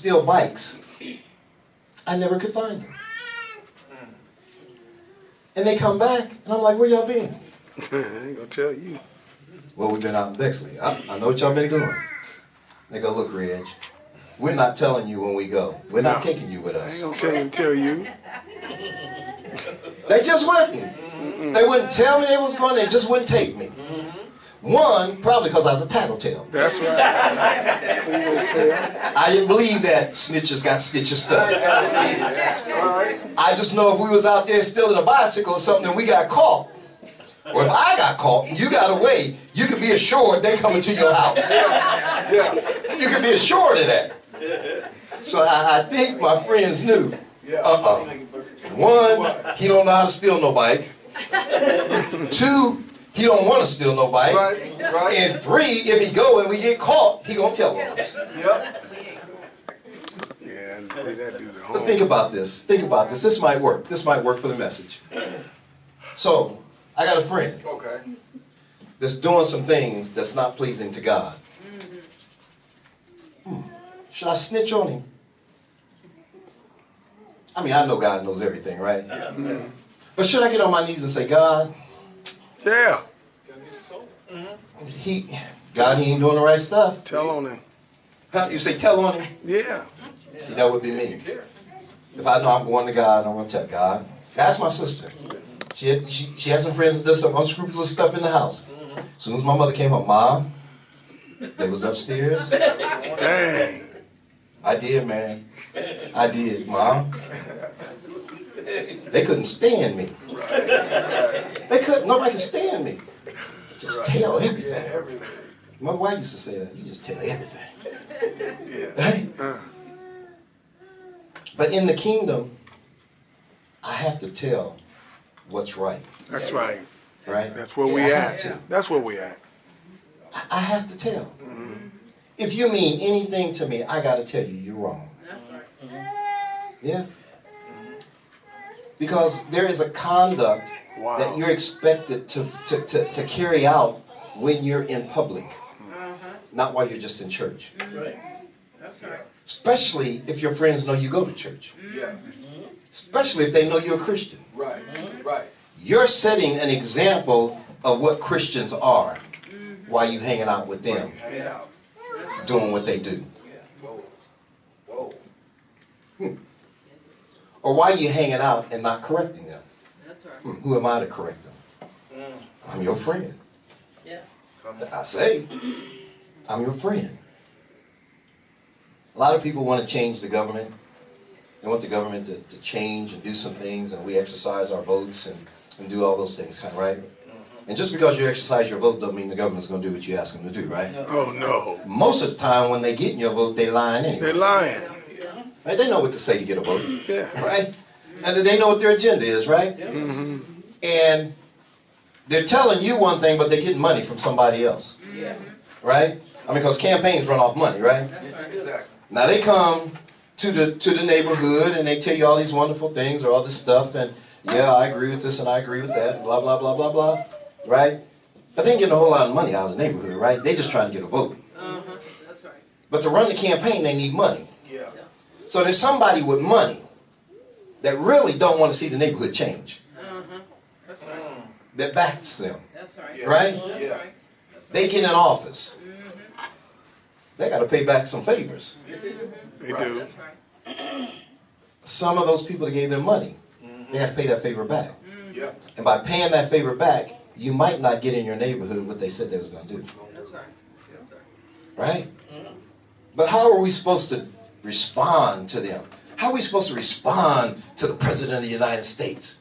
steal bikes. I never could find them. And they come back, and I'm like, where y'all been? I ain't gonna tell you. Well, we've been out in Bexley. I know what y'all been doing. They go, look, Reg, we're not telling you when we go. We're not taking you with us. I ain't gonna tell you. They just wouldn't. They wouldn't tell me they was going. They just wouldn't take me. One, probably because I was a tattletale. That's right. I didn't believe that snitches got stitches stuff. I just know if we was out there stealing a bicycle or something and we got caught, or if I got caught and you got away, you could be assured they coming to your house. You could be assured of that. So I think my friends knew. One, he don't know how to steal no bike. Two, he don't want to steal no bike. And three, if he go and we get caught, he gonna tell us. Yeah, that dude at home. But think about this. Think about this. This might work. This might work for the message. So, I got a friend that's doing some things that's not pleasing to God. Should I snitch on him? I mean, I know God knows everything, right? But should I get on my knees and say, God, yeah, God, he ain't doing the right stuff. tell on him. Huh? You say tell on him? Yeah. See, that would be me. If I know I'm going to God, I'm going to tell God. That's my sister. She has some friends that does some unscrupulous stuff in the house. As soon as my mother came home, Mom, they was upstairs. Dang. I did, man. I did, Mom. They couldn't stand me. They couldn't. Nobody could stand me. Just tell everything. My wife used to say that. You just tell everything. Right? But in the kingdom, I have to tell what's right. That's right. Right? That's where we at. That's where we at. I have to tell. If you mean anything to me, I got to tell you you're wrong. Yeah. Because there is a conduct that you're expected to carry out when you're in public, not while you're just in church. Especially if your friends know you go to church. Especially if they know you're a Christian. You're setting an example of what Christians are while you're hanging out with them, doing what they do. Or why are you hanging out and not correcting them? Who am I to correct them? I'm your friend. I say, I'm your friend. A lot of people want to change the government. They want the government to change and do some things, and we exercise our votes and do all those things, kind of, right? And just because you exercise your vote don't mean the government's going to do what you ask them to do, right? Oh, no. Most of the time when they get your vote, they lying anyway. They're lying. Right? They know what to say to get a vote. Yeah. Right? And they know what their agenda is, right? And they're telling you one thing, but they're getting money from somebody else. Right? I mean, because campaigns run off money, right? Now they come to the neighborhood and they tell you all these wonderful things or all this stuff, and yeah, I agree with this and I agree with that, blah, blah, blah, blah, blah. Right? But they ain't getting a whole lot of money out of the neighborhood, right? They just trying to get a vote. That's right. But to run the campaign, they need money. So there's somebody with money that really don't want to see the neighborhood change. That's right. That backs them. That's right. Right? That's right. They get in office. They got to pay back some favors. They do. Some of those people that gave them money, they have to pay that favor back. And by paying that favor back, you might not get in your neighborhood what they said they was going to do. That's right. That's Right? right. But how are we supposed to respond to them? How are we supposed to respond to the President of the United States,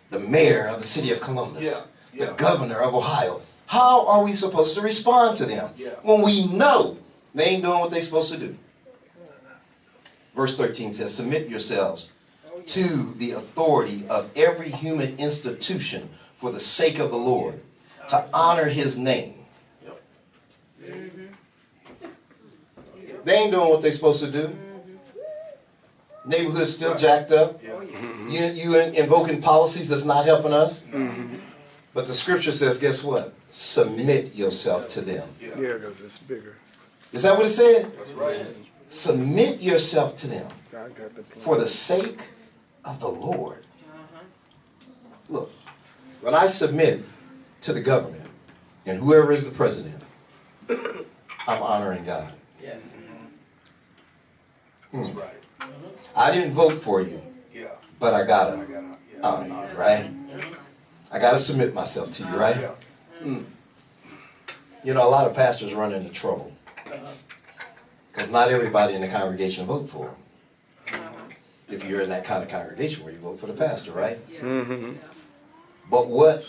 the Mayor of the City of Columbus, the Governor of Ohio? How are we supposed to respond to them when we know they ain't doing what they're supposed to do? Verse 13 says, submit yourselves to the authority of every human institution for the sake of the Lord, to honor his name. They ain't doing what they're supposed to do. Neighborhood's still jacked up. You invoking policies that's not helping us. But the scripture says, guess what? Submit yourself to them. Yeah, because it's bigger. Is that what it said? That's right. Submit yourself to them God got the plan. for the sake of the Lord. Look, when I submit to the government and whoever is the president, I'm honoring God. Yes. That's right. I didn't vote for you, Yeah. but I gotta I got it. honor you, right? I gotta submit myself to you, right? Yeah. You know, a lot of pastors run into trouble because not everybody in the congregation vote for him. If you're in that kind of congregation where you vote for the pastor, right? Mm-hmm. But what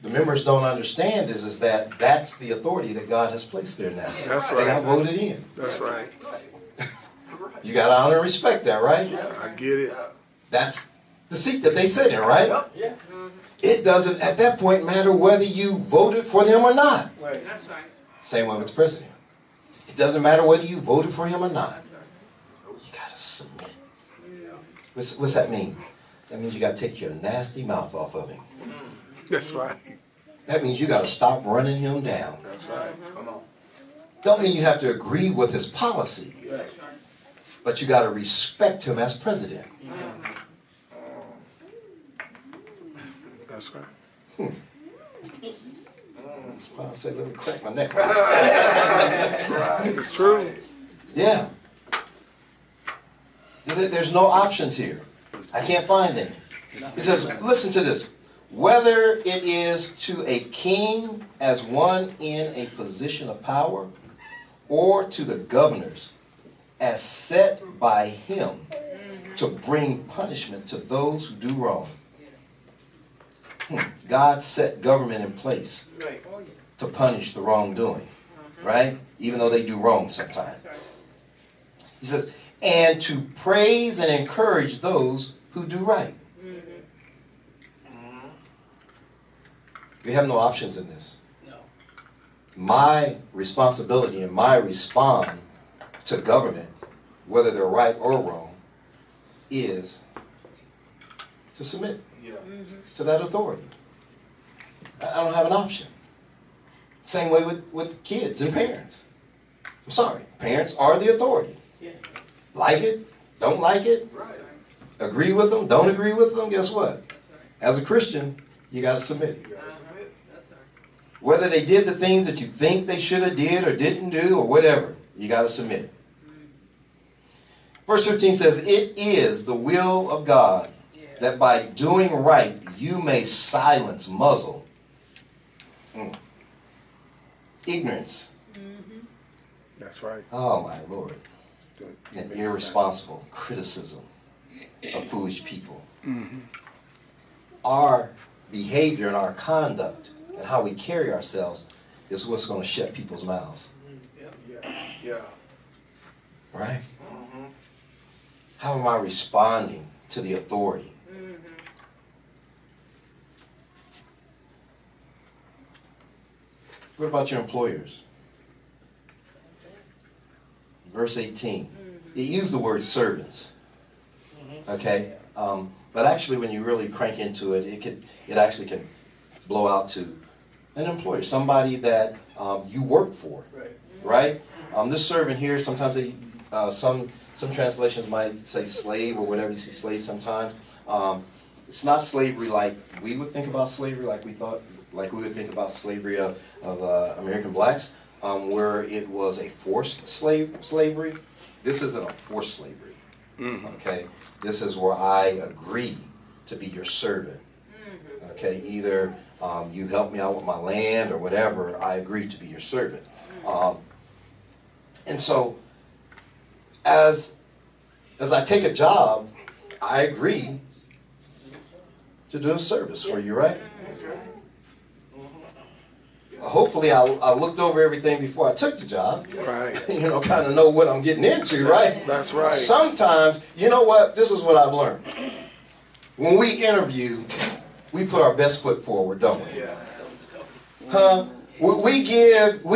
the members don't understand is that that's the authority that God has placed there now. That's They got right. voted in. That's right. You got to honor and respect that, right? I get it. That's the seat that they sit in, right? Yeah. It doesn't, at that point, matter whether you voted for them or not. Right. That's right. Same way with the president. It doesn't matter whether you voted for him or not. That's right. You got to submit. What's that mean? That means you got to take your nasty mouth off of him. That's right. That means you got to stop running him down. That's right. Come on. Don't mean you have to agree with his policy, That's right. but you got to respect him as president. That's right. That's why I say, let me crack my neck. It's true. Yeah. There's no options here. I can't find any. It says, listen to this. Whether it is to a king as one in a position of power, or to the governors as set by him to bring punishment to those who do wrong. God set government in place Right. to punish the wrongdoing, right? Even though they do wrong sometimes. He says, and to praise and encourage those who do right. We have no options in this. No. My responsibility and my response to government, whether they're right or wrong, is to submit to that authority. I don't have an option. Same way with kids and parents. I'm sorry, parents are the authority. Yeah. Like it, don't like it, agree with them, don't agree with them, guess what? As a Christian, you got to submit. Whether they did the things that you think they should have did or didn't do or whatever, you got to submit. Verse 15 says, it is the will of God that by doing right you may silence, muzzle ignorance. That's right. Oh my Lord. And irresponsible criticism of foolish people. Our behavior and our conduct and how we carry ourselves is what's going to shut people's mouths. Yeah. Right? How am I responding to the authority? What about your employers? Verse 18. It used the word servants. Okay? But actually when you really crank into it, it actually can blow out to an employer, somebody that you work for. Right? This servant here, sometimes they, some translations might say slave or whatever. You see slave sometimes. It's not slavery like we would think about slavery, like we would think about slavery of American blacks, where it was a forced slavery. This isn't a forced slavery. Okay, this is where I agree to be your servant. Okay, either you help me out with my land or whatever, I agree to be your servant. And so, as I take a job, I agree to do a service for you, right? Hopefully I looked over everything before I took the job. Right. You know, kind of know what I'm getting into, right? That's right. Sometimes, you know what? This is what I've learned. When we interview, we put our best foot forward, don't we? Yeah. Huh? We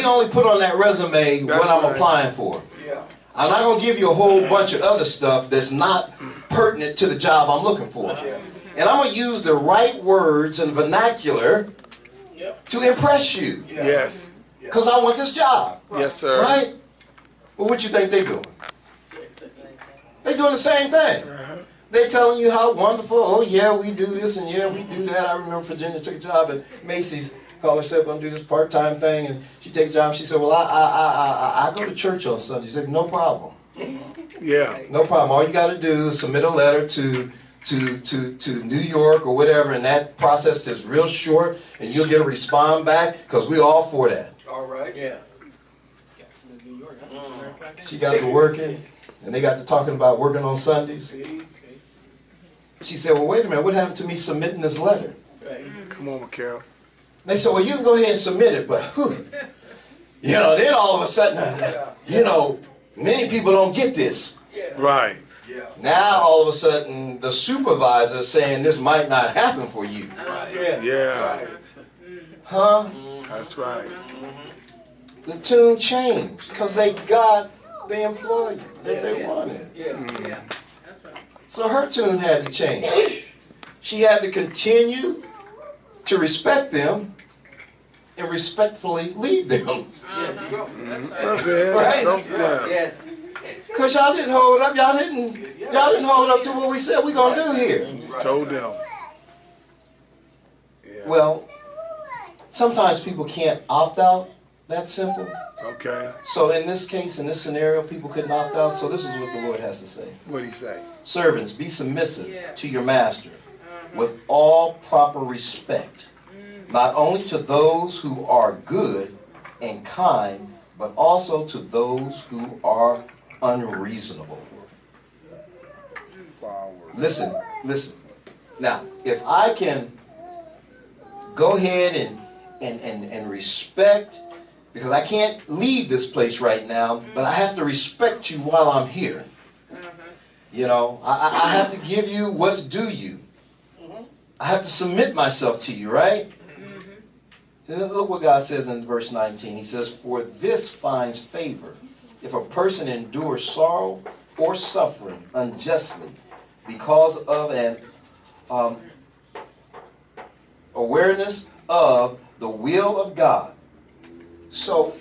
only put on that resume That's what I'm right. applying for. Yeah. I'm not going to give you a whole bunch of other stuff that's not pertinent to the job I'm looking for. And I'm going to use the right words and vernacular to impress you. Yes. Because I want this job. Yes, sir. Right? Well, what you think they doing? They doing the same thing. They telling you how wonderful, oh yeah, we do this and yeah, we do that. I remember Virginia took a job at Macy's, called herself gonna do this part-time thing, and she take a job. She said, well, I go to church on Sunday. She said, no problem. Yeah. No problem. All you got to do is submit a letter to New York or whatever, and that process is real short, and you'll get a response back because we're all for that. All right. Yeah. She got to working, and they got to talking about working on Sundays. She said, well, wait a minute, what happened to me submitting this letter? Come on, Carol. They said, well, you can go ahead and submit it, but, whew, you know, then all of a sudden, you know, many people don't get this. Right. Now, all of a sudden, the supervisor is saying this might not happen for you. Yeah. Huh? That's right. The tune changed because they got the employee that they wanted. Yeah. So her tune had to change. She had to continue to respect them and respectfully leave them. That's it. Right? Yeah. Because y'all didn't hold up. Y'all didn't hold up to what we said we're going to do here. Told them. Yeah. Well, sometimes people can't opt out. That simple. Okay. So in this case, in this scenario, people couldn't opt out. So this is what the Lord has to say. What'd he say? Servants, be submissive to your master with all proper respect, not only to those who are good and kind, but also to those who are unreasonable. Listen. Now, if I can go ahead and respect, because I can't leave this place right now, but I have to respect you while I'm here. You know, I have to give you what's due you. I have to submit myself to you, right? Look what God says in verse 19. He says, for this finds favor if a person endures sorrow or suffering unjustly because of an awareness of the will of God. So,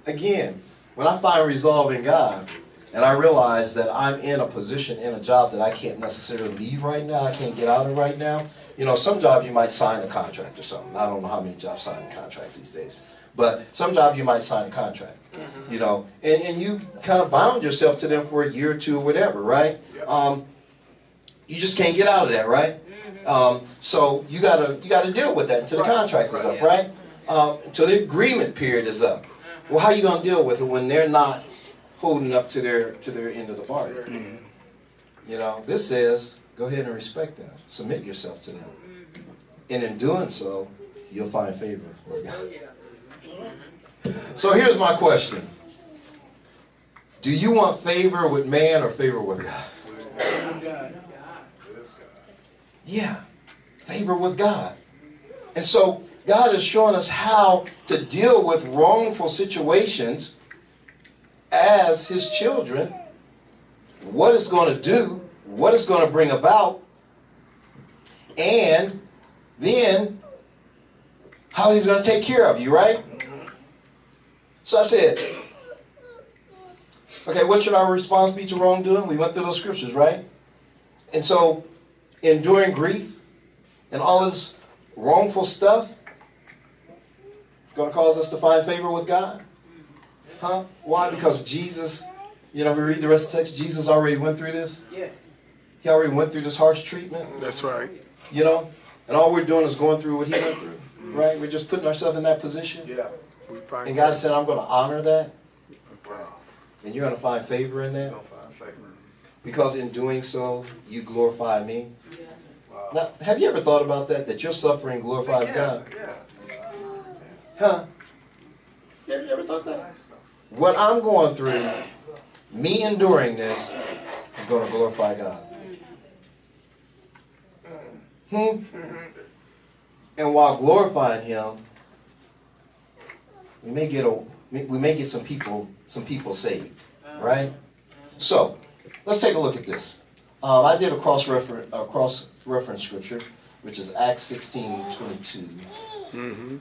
again, when I find resolve in God, and I realize that I'm in a position, in a job that I can't necessarily leave right now, I can't get out of right now. You know, some jobs you might sign a contract or something. I don't know how many jobs sign contracts these days. But some jobs you might sign a contract, you know, and you kind of bound yourself to them for a year or two or whatever, right? You just can't get out of that, right? So you gotta deal with that until the contract is up, right? Until the agreement period is up. Well, how are you gonna deal with it when they're not holding up to their end of the bargain? You know, this says go ahead and respect them, submit yourself to them, and in doing so, you'll find favor with God. So here's my question: do you want favor with man or favor with God? Yeah, favor with God. And so God is showing us how to deal with wrongful situations as His children, what it's going to do, what it's going to bring about, and then how He's going to take care of you, right? So I said, okay, what should our response be to wrongdoing? We went through those scriptures, right? And so, enduring grief and all this wrongful stuff going to cause us to find favor with God? Huh? Why? Because Jesus, you know, if we read the rest of the text, Jesus already went through this. Yeah. He already went through this harsh treatment. That's right. You know, and all we're doing is going through what He went through, right? We're just putting ourselves in that position. Yeah. And God said, I'm going to honor that. Okay. And you're going to find favor in that. Because in doing so, you glorify me. Wow. Now, have you ever thought about that? That your suffering glorifies God? Yeah. Huh? You ever thought that? What I'm going through, me enduring this, is going to glorify God. And while glorifying Him, we may get some people saved, right? So let's take a look at this. I did a cross-reference scripture, which is Acts 16:22.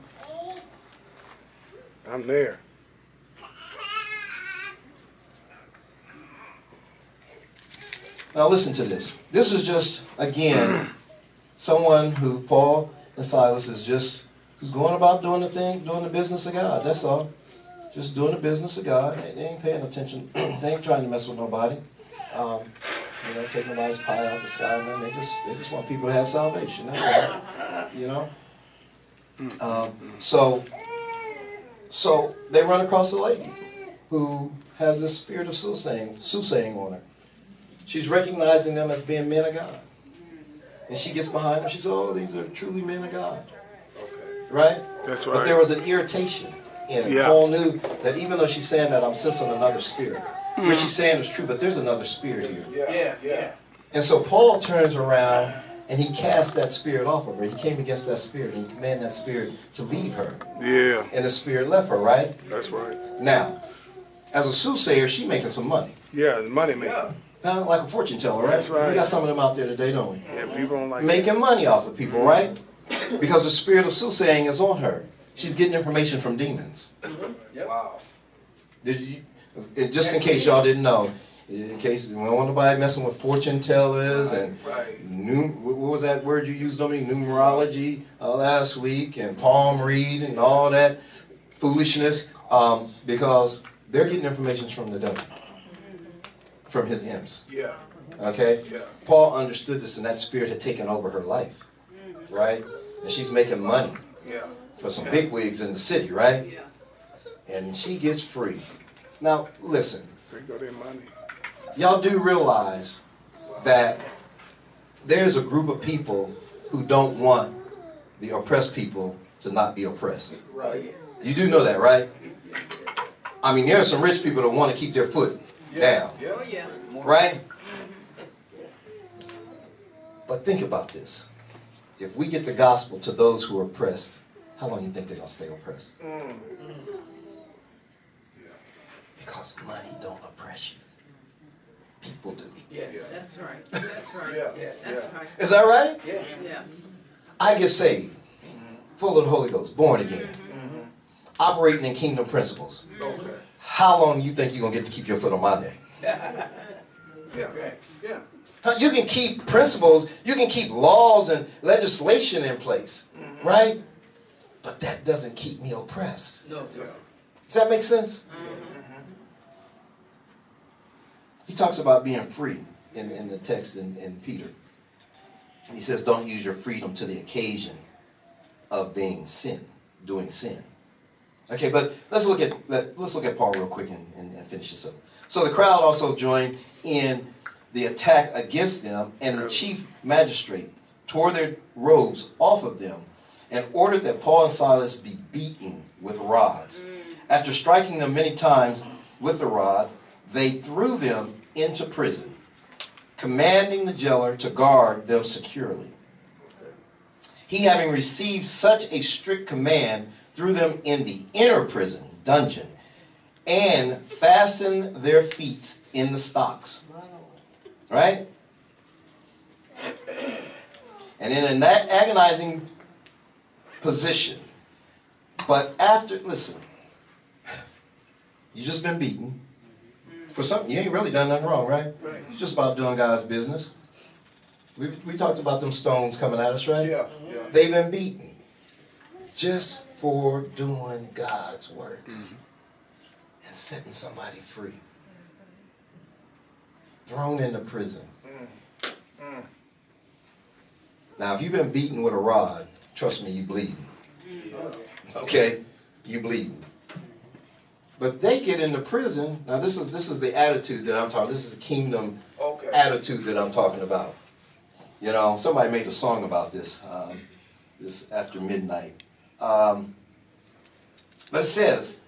I'm there. Now listen to this. This is just, again, someone who, Paul and Silas, is just, who's going about doing the thing, doing the business of God. That's all. Just doing the business of God. They ain't paying attention. They ain't trying to mess with nobody. You know, take nobody's pie out the sky, man. They just want people to have salvation. That's all. You know. So they run across a lady who has this spirit of soothsaying on her. She's recognizing them as being men of God. And she gets behind them. She says, oh, these are truly men of God. Right? That's right. But there was an irritation in it. Yeah. Paul knew that even though she's saying that, I'm sensing another spirit. What she's saying is true, but there's another spirit here. Yeah. And so Paul turns around and he casts that spirit off of her. He came against that spirit and he commanded that spirit to leave her. Yeah. And the spirit left her, right? That's right. Now, as a soothsayer, she making some money. Yeah, the money maker. Like a fortune teller, right? That's right. We got some of them out there today, don't we? Yeah, people don't like Making money off of people, right? Because the spirit of soothsaying is on her. She's getting information from demons. Yep. Wow. Just in case y'all didn't know, in case we don't want nobody messing with fortune tellers and what was that word you used on me? Numerology last week and palm reading and all that foolishness, because they're getting information from the devil, from his imps. Yeah. Okay? Yeah. Paul understood this, and that spirit had taken over her life, right? And she's making money for some bigwigs in the city, right? Yeah. And she gets free. Now, listen. There go their money. Y'all do realize that there's a group of people who don't want the oppressed people to not be oppressed. Right. You do know that, right? I mean, there are some rich people that want to keep their foot down, Yeah. Oh, yeah. right? But think about this. If we get the gospel to those who are oppressed, how long do you think they're going to stay oppressed? Because money don't oppress you. People do. Yes, that's right. That's right. Yeah. That's right. Is that right? Yeah. I get saved, full of the Holy Ghost, born again, operating in kingdom principles. Okay. How long do you think you're going to get to keep your foot on my neck? Yeah. Yeah. You can keep principles, you can keep laws and legislation in place, right? But that doesn't keep me oppressed. No, sir. Does that make sense? He talks about being free in the text in Peter. He says, don't use your freedom to the occasion of doing sin. Okay, but let's look at Paul real quick and finish this up. So the crowd also joined in the attack against them, and the chief magistrate tore their robes off of them and ordered that Paul and Silas be beaten with rods. After striking them many times with the rod, they threw them into prison, commanding the jailer to guard them securely. He, having received such a strict command, threw them in the inner prison, dungeon, and fastened their feet in the stocks. Right? And in that agonizing position, but after, listen, you just been beaten for something. You ain't really done nothing wrong, right? You're just about doing God's business. We talked about them stones coming at us, right? Yeah. They've been beaten just for doing God's work and setting somebody free. Thrown into prison. Now, if you've been beaten with a rod, trust me, you bleeding. Okay? You bleeding. But they get into prison. Now, this is the attitude that I'm talking. This is a kingdom attitude that I'm talking about. You know, somebody made a song about this, this after midnight. But it says,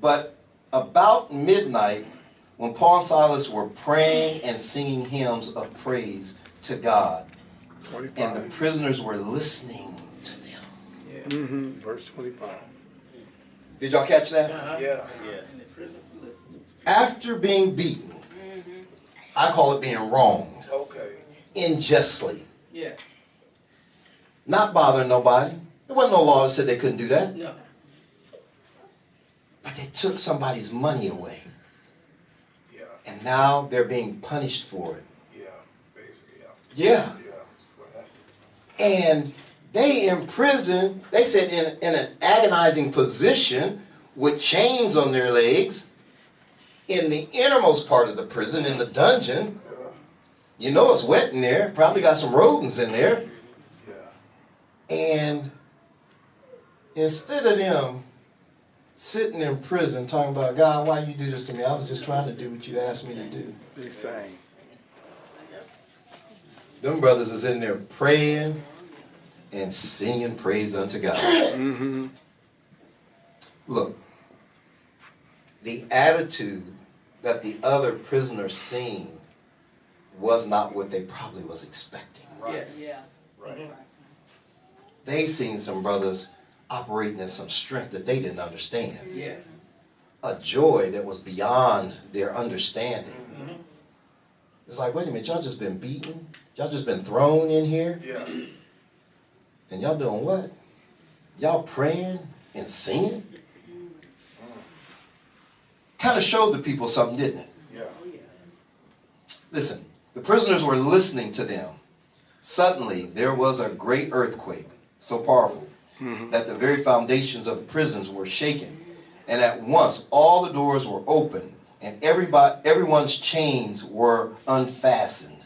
but about midnight, when Paul and Silas were praying and singing hymns of praise to God, 25. and the prisoners were listening to them. Verse 25. Did y'all catch that? Yeah. After being beaten, I call it being wronged, Okay. unjustly, Yeah. not bothering nobody. There wasn't no law that said they couldn't do that. No. But they took somebody's money away. Yeah. And now they're being punished for it. Yeah. Yeah. Yeah. What happened? And they in prison, they sit in an agonizing position with chains on their legs in the innermost part of the prison, in the dungeon. Yeah. You know it's wet in there, probably got some rodents in there. Yeah. And instead of them sitting in prison talking about, God, why you do this to me? I was just trying to do what you asked me to do. Be sane. Them brothers is in there praying and singing praise unto God. Mm-hmm. Look, the attitude that the other prisoners seen was not what they probably was expecting. Yes. Yeah. Right. They seen some brothers operating in some strength that they didn't understand. Yeah. A joy that was beyond their understanding. Mm-hmm. It's like, wait a minute, y'all just been beaten? Y'all just been thrown in here? Yeah. And y'all doing what? Y'all praying and singing? Kind of showed the people something, didn't it? Yeah. Listen, the prisoners were listening to them. Suddenly, there was a great earthquake, so powerful that the very foundations of the prisons were shaken. And at once, all the doors were open, and everyone's chains were unfastened.